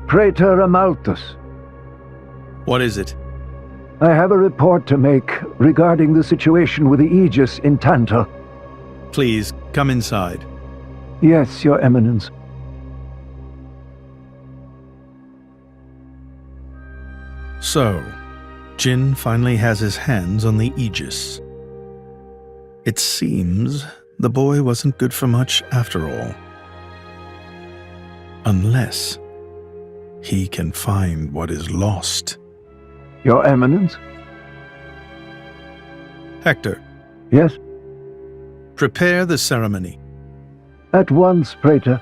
Praetor Amalthus. What is it? I have a report to make regarding the situation with the Aegis in Tantal. Please, come inside. Yes, Your Eminence. So, Jin finally has his hands on the Aegis. It seems the boy wasn't good for much after all. Unless he can find what is lost. Your Eminence? Hector, Yes? prepare the ceremony. At once, Praetor.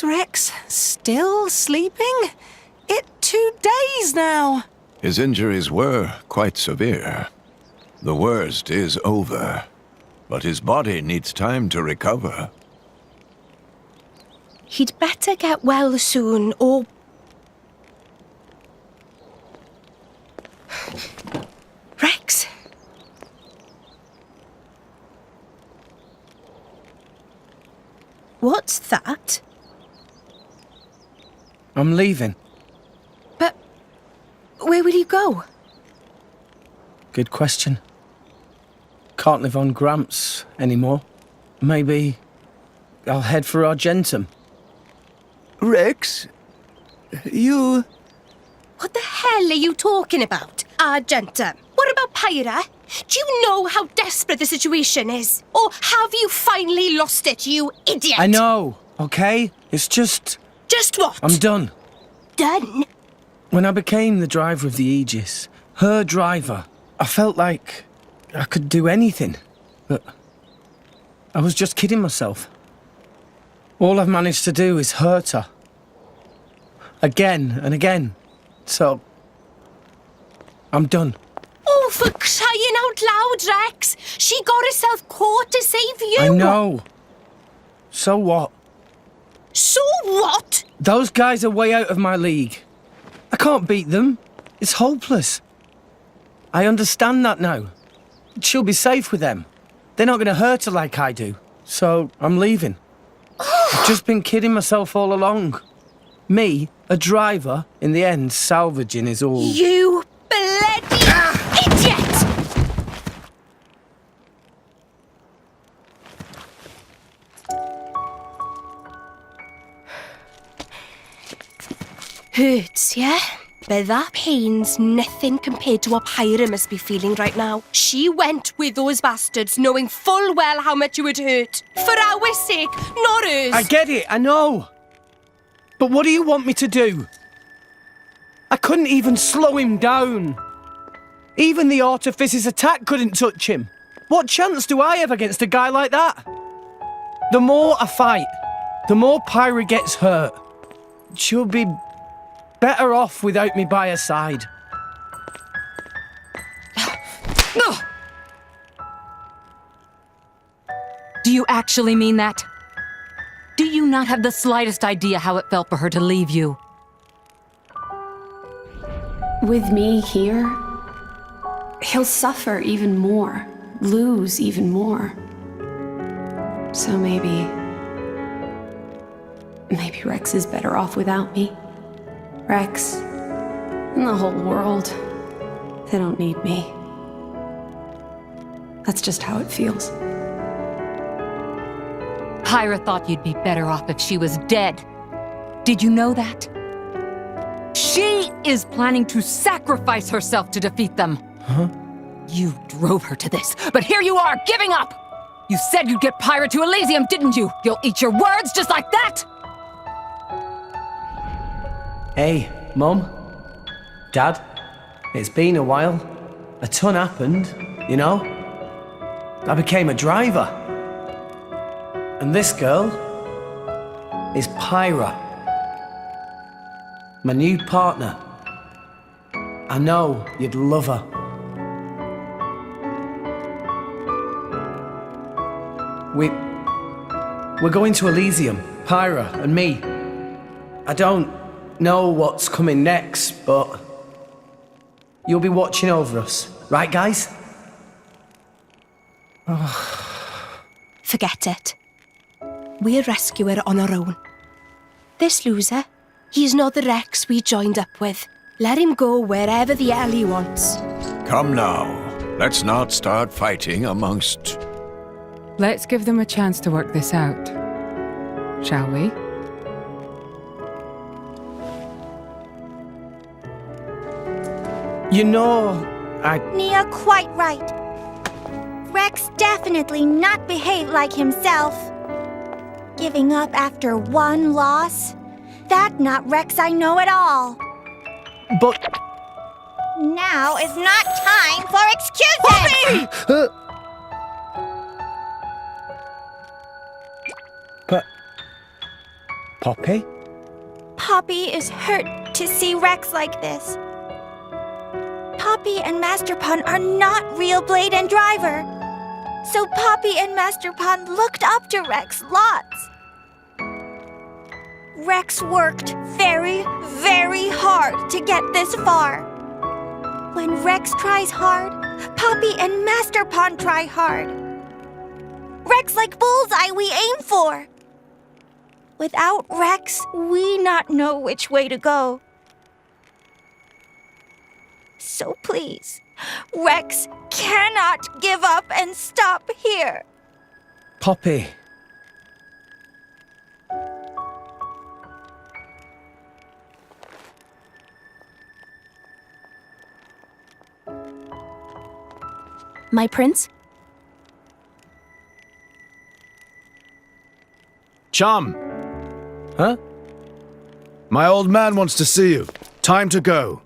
Rex, still sleeping? It's 2 days now. His injuries were quite severe. The worst is over, but his body needs time to recover. He'd better get well soon, or... Rex? What's that? I'm leaving. But where will you go? Good question. Can't live on Gramps anymore. Maybe I'll head for Argentum. Rex, you... What the hell are you talking about, Argentum? What about Pyra? Do you know how desperate the situation is? Or have you finally lost it, you idiot? I know, okay? It's just... Just what? I'm done. Done? When I became the driver of the Aegis, her driver, I felt like I could do anything. But I was just kidding myself. All I've managed to do is hurt her. Again and again. So, I'm done. Oh, for crying out loud, Rex! She got herself caught to save you! I know. So what? So what? Those guys are way out of my league. I can't beat them. It's hopeless. I understand that now. She'll be safe with them. They're not going to hurt her like I do. So, I'm leaving. I've just been kidding myself all along. Me, a driver, in the end, salvaging is all... You bloody idiot! Hurts, yeah? But that pain's nothing compared to what Pyra must be feeling right now. She went with those bastards knowing full well how much it would hurt. For our sake, not hers. I get it, I know. But what do you want me to do? I couldn't even slow him down. Even the Artifice's attack couldn't touch him. What chance do I have against a guy like that? The more I fight, the more Pyra gets hurt. She'll be better off without me by her side. Do you actually mean that? Do you not have the slightest idea how it felt for her to leave you? With me here, he'll suffer even more, lose even more. So maybe Rex is better off without me. Rex and the whole world, they don't need me. That's just how it feels. Pyra thought you'd be better off if she was dead. Did you know that? She is planning to sacrifice herself to defeat them. Huh? You drove her to this, but here you are, giving up! You said you'd get Pyra to Elysium, didn't you? You'll eat your words just like that! Hey, Mum, Dad, it's been a while. A ton happened, you know? I became a driver. And this girl is Pyra, my new partner. I know you'd love her. We're going to Elysium, Pyra and me. I don't know what's coming next, but you'll be watching over us, right, guys? Forget it. We'll rescue her on our own. This loser, he's not the Rex we joined up with. Let him go wherever the hell he wants. Come now. Let's not start fighting amongst... Let's give them a chance to work this out, shall we? You know, Nia quite right. Rex definitely not behave like himself. Giving up after one loss? That not Rex I know at all. but... Now is not time for excuses! Poppy? Poppy is hurt to see Rex like this. Poppy and Master Pun are not real Blade and Driver. So Poppy and Master Pun looked up to Rex lots. Rex worked very, very hard to get this far. When Rex tries hard, Poppy and Master Pun try hard. Rex like bullseye we aim for. Without Rex, we not know which way to go. So please, Rex cannot give up and stop here. Poppy. My prince? Chum! Huh? My old man wants to see you. Time to go.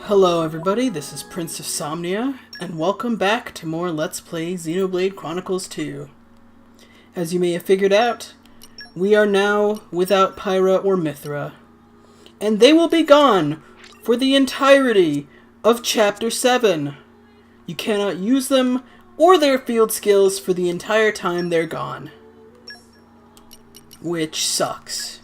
Hello everybody, this is Prince of Somnia, and welcome back to more Let's Play Xenoblade Chronicles 2. As you may have figured out, we are now without Pyra or Mithra, and they will be gone for the entirety of Chapter 7. You cannot use them or their field skills for the entire time they're gone. Which sucks.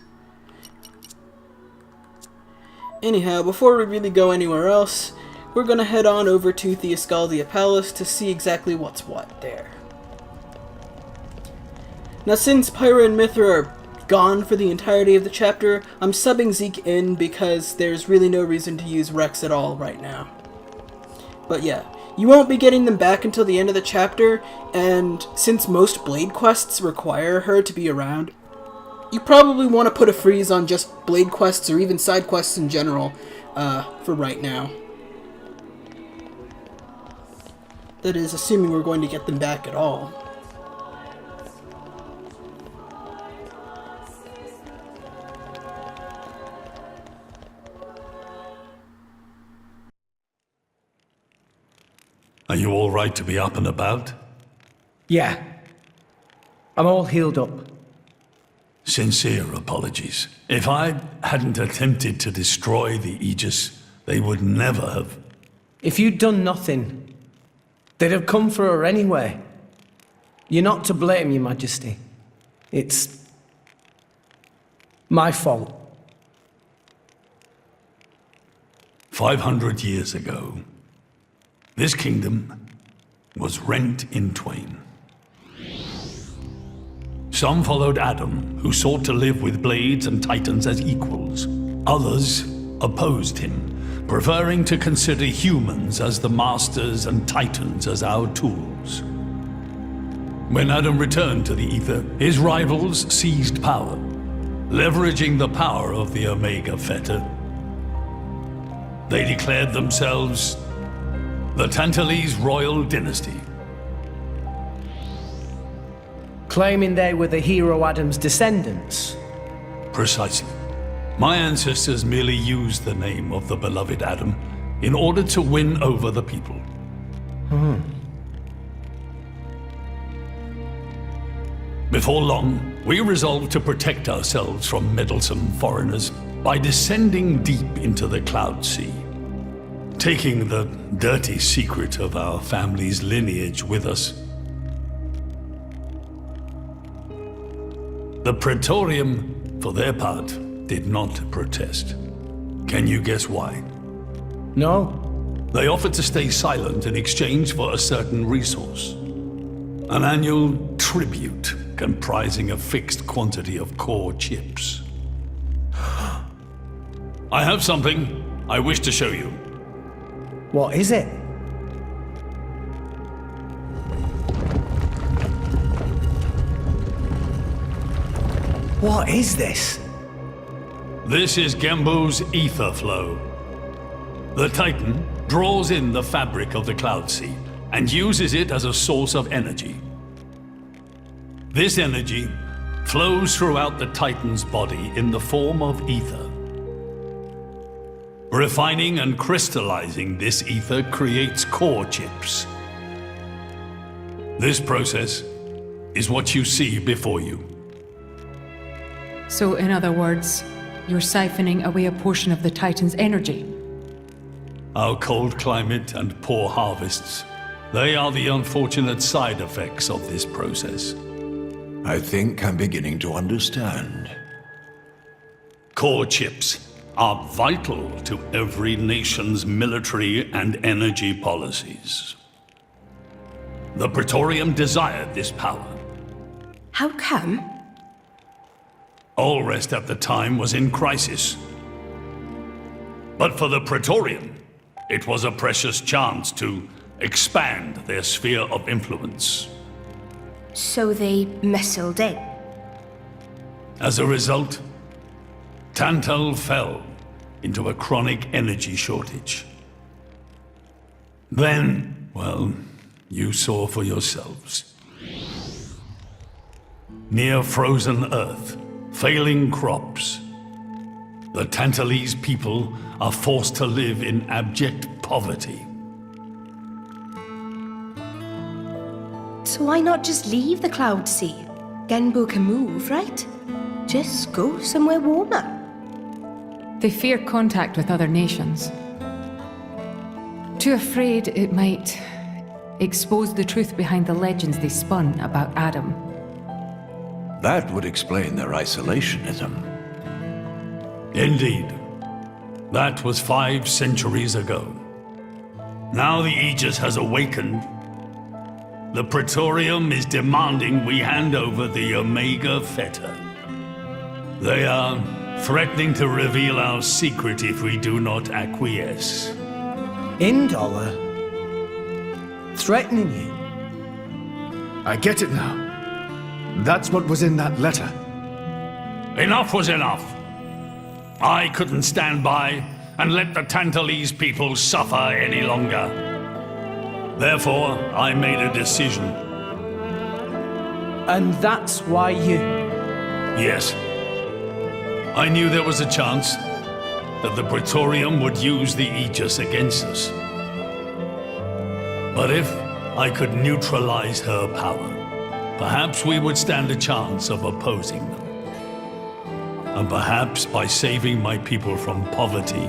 Anyhow, before we really go anywhere else, we're gonna head on over to the Escaldia Palace to see exactly what's what there. Now since Pyra and Mithra are gone for the entirety of the chapter, I'm subbing Zeke in because there's really no reason to use Rex at all right now. But yeah, you won't be getting them back until the end of the chapter, and since most Blade quests require her to be around, you probably want to put a freeze on just Blade quests or even side quests in general for right now. That is, assuming we're going to get them back at all. Are you all right to be up and about? Yeah. I'm all healed up. Sincere apologies. If I hadn't attempted to destroy the Aegis, they would never have. If you'd done nothing, they'd have come for her anyway. You're not to blame, Your Majesty. It's my fault. 500 years ago, this kingdom was rent in twain. Some followed Adam, who sought to live with blades and titans as equals. Others opposed him, preferring to consider humans as the masters and titans as our tools. When Adam returned to the Ether, his rivals seized power, leveraging the power of the Omega Fetter. They declared themselves the Tantalese royal dynasty. Claiming they were the hero Adam's descendants. Precisely. My ancestors merely used the name of the beloved Adam in order to win over the people. Before long, we resolved to protect ourselves from meddlesome foreigners by descending deep into the Cloud Sea, taking the dirty secret of our family's lineage with us. The Praetorium, for their part, did not protest. Can you guess why? No. They offered to stay silent in exchange for a certain resource. An annual tribute comprising a fixed quantity of core chips. I have something I wish to show you. What is it? What is this? This is Gembo's ether flow. The Titan draws in the fabric of the Cloud Sea and uses it as a source of energy. This energy flows throughout the Titan's body in the form of ether. Refining and crystallizing this ether creates core chips. This process is what you see before you. So, in other words, you're siphoning away a portion of the Titan's energy. Our cold climate and poor harvests, they are the unfortunate side effects of this process. I think I'm beginning to understand. Core chips are vital to every nation's military and energy policies. The Praetorium desired this power. How come? Allrest at the time was in crisis. But for the Praetorium, it was a precious chance to expand their sphere of influence. So they missiled in. As a result, Tantal fell into a chronic energy shortage. Then, well, you saw for yourselves. Near frozen Earth, failing crops, the Tantalese people are forced to live in abject poverty. So why not just leave the Cloud Sea? Genbo can move, right? Just go somewhere warmer. They fear contact with other nations. Too afraid it might expose the truth behind the legends they spun about Adam. That would explain their isolationism. Indeed. That was 5 centuries ago. Now the Aegis has awakened. The Praetorium is demanding we hand over the Omega Fetter. They are threatening to reveal our secret if we do not acquiesce. Indollar? Threatening you? I get it now. That's what was in that letter. Enough was enough. I couldn't stand by and let the Tantalese people suffer any longer. Therefore, I made a decision. And that's why you... Yes. I knew there was a chance that the Praetorium would use the Aegis against us. But if I could neutralize her power, perhaps we would stand a chance of opposing them. And perhaps by saving my people from poverty,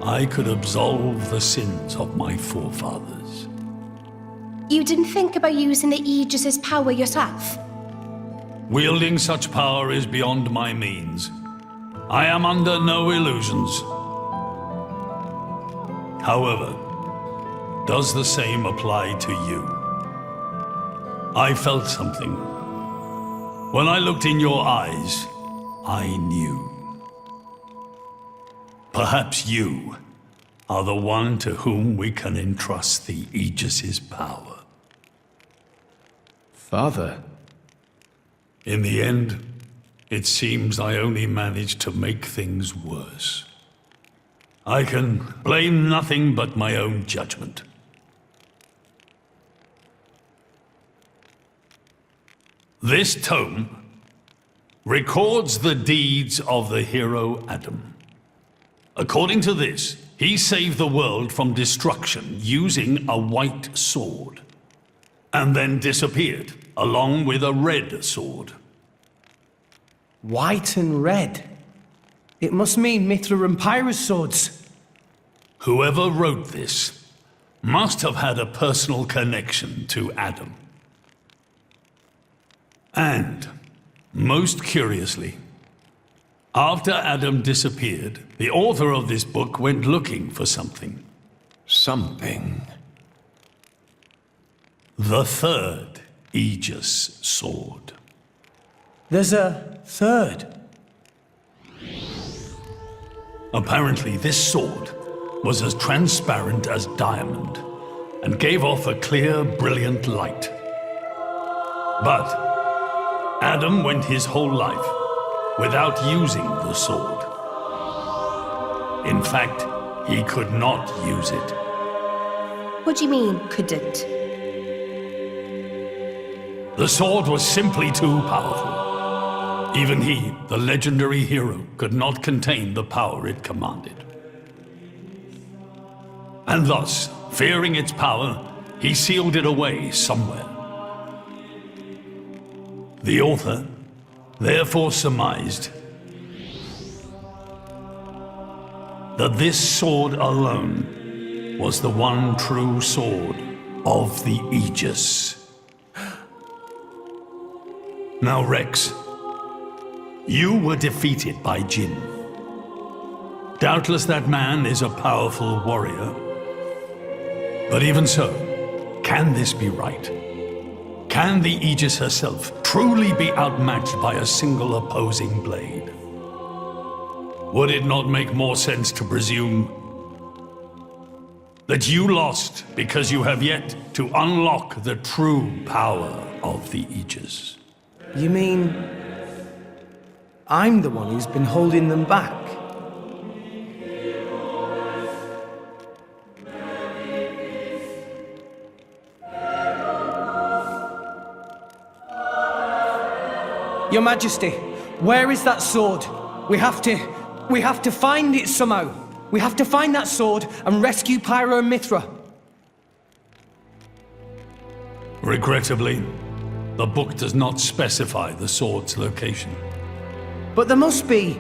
I could absolve the sins of my forefathers. You didn't think about using the Aegis's power yourself? Wielding such power is beyond my means. I am under no illusions. However, does the same apply to you? I felt something. When I looked in your eyes, I knew. Perhaps you are the one to whom we can entrust the Aegis's power. Father. In the end, it seems I only managed to make things worse. I can blame nothing but my own judgment. This tome records the deeds of the hero Adam. According to this, he saved the world from destruction using a white sword, and then disappeared, along with a red sword. White and red? It must mean Mithra and Pyra's swords. Whoever wrote this must have had a personal connection to Adam. And, most curiously, after Adam disappeared, the author of this book went looking for something. Something? The Third Aegis Sword. There's a third? Apparently, this sword was as transparent as diamond and gave off a clear, brilliant light. But Adam went his whole life without using the sword. In fact, he could not use it. What do you mean, couldn't? The sword was simply too powerful. Even he, the legendary hero, could not contain the power it commanded. And thus, fearing its power, he sealed it away somewhere. The author therefore surmised that this sword alone was the one true sword of the Aegis. Now, Rex, you were defeated by Jin. Doubtless that man is a powerful warrior. But even so, can this be right? Can the Aegis herself truly be outmatched by a single opposing blade? Would it not make more sense to presume that you lost because you have yet to unlock the true power of the Aegis? You mean I'm the one who's been holding them back? Your Majesty, where is that sword? We have to find it somehow. We have to find that sword and rescue Pyra and Mithra. Regrettably, the book does not specify the sword's location. But there must be.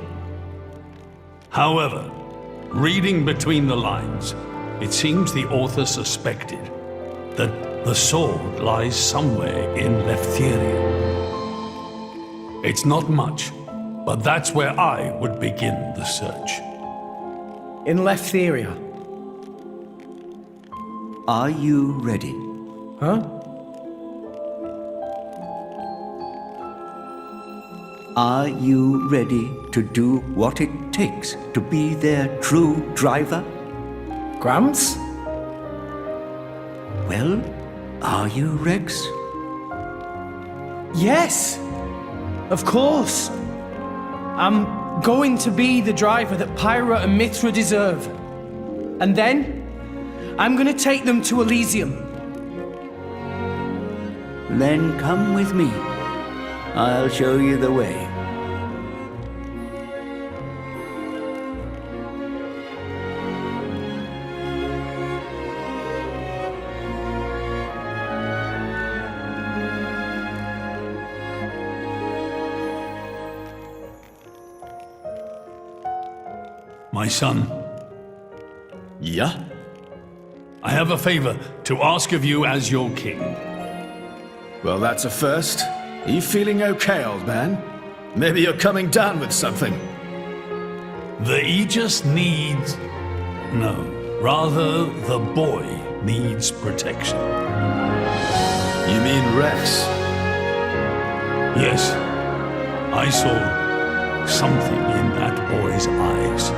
However, reading between the lines, it seems the author suspected that the sword lies somewhere in Leftheria. It's not much, but that's where I would begin the search. In Leftheria? Are you ready? Huh? Are you ready to do what it takes to be their true driver? Gramps? Well, are you, Rex? Yes! Of course! I'm going to be the driver that Pyra and Mithra deserve. And then, I'm going to take them to Elysium Then come with me. I'll show you the way. My son, Yeah? I have a favor to ask of you as your king. Well, that's a first. Are you feeling okay, old man? Maybe you're coming down with something. The Aegis needs... No, rather, the boy needs protection. You mean Rex? Yes, I saw something in that boy's eyes.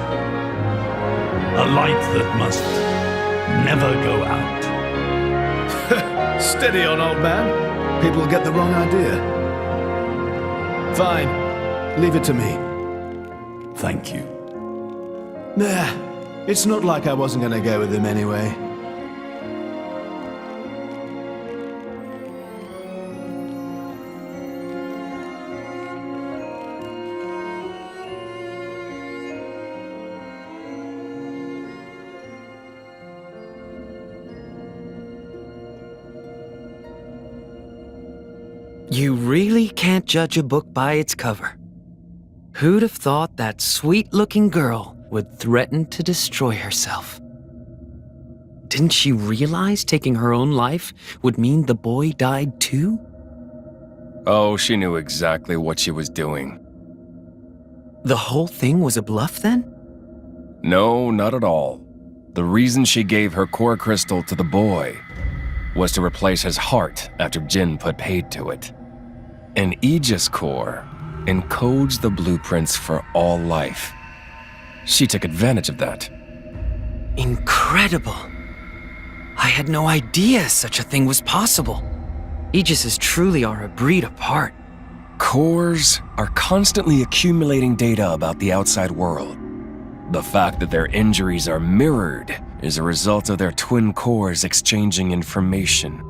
A light that must never go out. Steady on, old man. People will get the wrong idea. Fine. Leave it to me. Thank you. Nah, it's not like I wasn't gonna go with him anyway. You really can't judge a book by its cover. Who'd have thought that sweet-looking girl would threaten to destroy herself? Didn't she realize taking her own life would mean the boy died too? Oh, she knew exactly what she was doing. The whole thing was a bluff then? No, not at all. The reason she gave her core crystal to the boy was to replace his heart after Jin put paid to it. An Aegis core encodes the blueprints for all life. She took advantage of that. Incredible. I had no idea such a thing was possible. Aegises truly are a breed apart. Cores are constantly accumulating data about the outside world. The fact that their injuries are mirrored is a result of their twin cores exchanging information.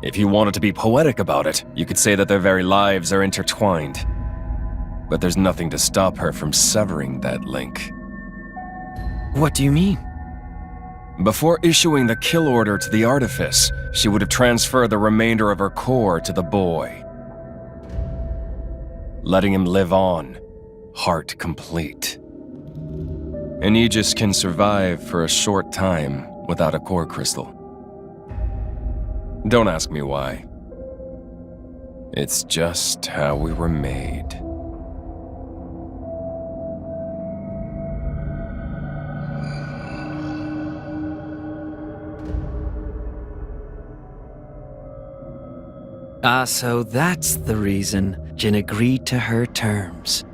If you wanted to be poetic about it, you could say that their very lives are intertwined. But there's nothing to stop her from severing that link. What do you mean? Before issuing the kill order to the artifice, she would have transferred the remainder of her core to the boy, letting him live on, heart complete. An Aegis can survive for a short time without a core crystal. Don't ask me why. It's just how we were made. So that's the reason Jin agreed to her terms.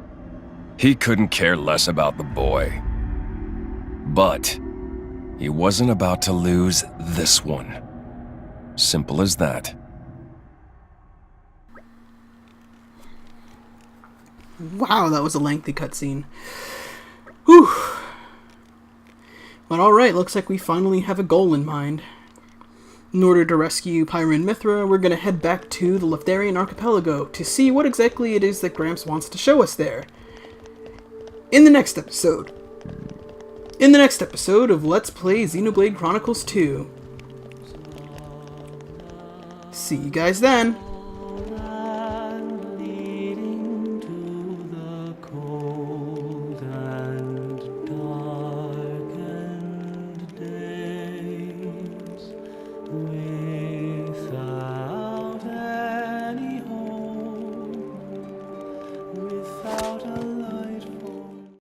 He couldn't care less about the boy. But he wasn't about to lose this one. Simple as that. Wow, that was a lengthy cutscene. Whew. But alright, looks like we finally have a goal in mind. In order to rescue Pyra and Mithra, we're going to head back to the Leftharian Archipelago to see what exactly it is that Gramps wants to show us there. In the next episode of Let's Play Xenoblade Chronicles 2. See you guys then!